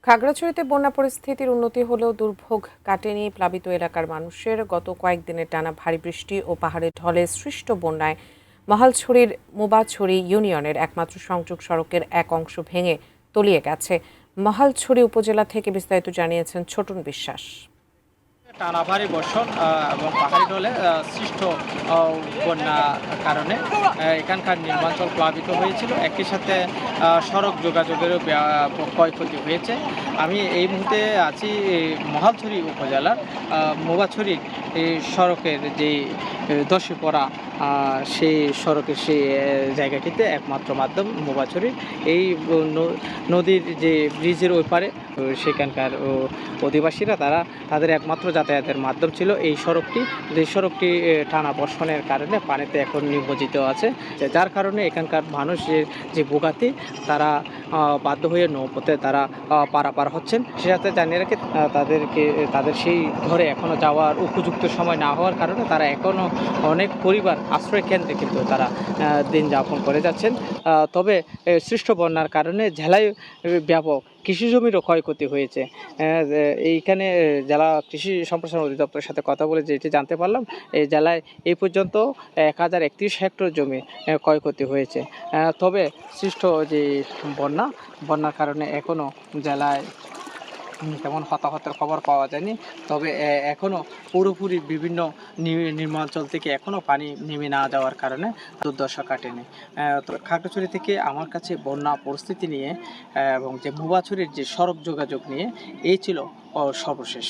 খাগড়াছড়িতে বন্যা পরিস্থিতির উন্নতি হলেও দুর্ভোগ কাটেনি প্লাবিত এলাকার মানুষের। গত কয়েকদিনের টানা ভারী বৃষ্টি ও পাহাড়ের ঢলে সৃষ্ট বন্যায় মহালছড়ির মোবাছড়ি ইউনিয়নের একমাত্র সংযোগ সড়কের এক অংশ ভেঙে তলিয়ে গেছে। মহালছড়ি উপজেলা থেকে বিস্তারিত জানিয়েছেন ছোটন বিশ্বাস। টানা ভারী বর্ষণ এবং পাহাড়ি ঢলে সৃষ্ট বন্যার কারণে এখানকার নির্মাঞ্চল প্লাবিত হয়েছিল। একই সাথে সড়ক যোগাযোগেরও ক্ষয়ক্ষতি হয়েছে। আমি এই মুহূর্তে আছি মহালছড়ি উপজেলার মোবাছড়ি সড়কের যে ধসে পড়া সেই সড়কের সেই জায়গাটিতে একমাত্র মাধ্যম মোবাছড়ি এই নদীর যে ব্রিজের ওই পারে সেখানকার অধিবাসীরা তাদের একমাত্র যাতায়াতের মাধ্যম ছিল এই সড়কটি। যে সড়কটি টানা বর্ষণের কারণে পানিতে এখন নিমজ্জিত আছে, যার কারণে এখানকার মানুষের যে ভোগান্তি তারা বাধ্য হয়ে নৌপথে তারা পারাপার হচ্ছেন। সে সাথে জানিয়ে রাখি তাদের সেই ঘরে এখনও যাওয়ার উপযুক্ত সময় না হওয়ার কারণে তারা এখনও অনেক পরিবার আশ্রয় কেন্দ্রে কিন্তু তারা দিন যাপন করে যাচ্ছেন। তবে সৃষ্ট বন্যার কারণে জেলায় ব্যাপক কৃষি জমিরও ক্ষয়ক্ষতি হয়েছে। এইখানে জেলা কৃষি সম্প্রসারণ অধিদপ্তরের সাথে কথা বলে যেটি জানতে পারলাম, এই জেলায় এই পর্যন্ত 1031 হেক্টর জমি ক্ষয়ক্ষতি হয়েছে। তবে সৃষ্ট যে বন্যার কারণে এখনও জেলায় তেমন হতাহতের খবর পাওয়া যায়নি। তবে এখনও পুরোপুরি বিভিন্ন নিম্নাঞ্চল থেকে এখনও পানি নেমে না যাওয়ার কারণে দুর্দশা কাটেনি। তো খাগড়াছড়ি থেকে আমার কাছে বন্যা পরিস্থিতি নিয়ে এবং যে মোবাছড়ির যে সড়ক যোগাযোগ নিয়ে এই ছিল সর্বশেষ।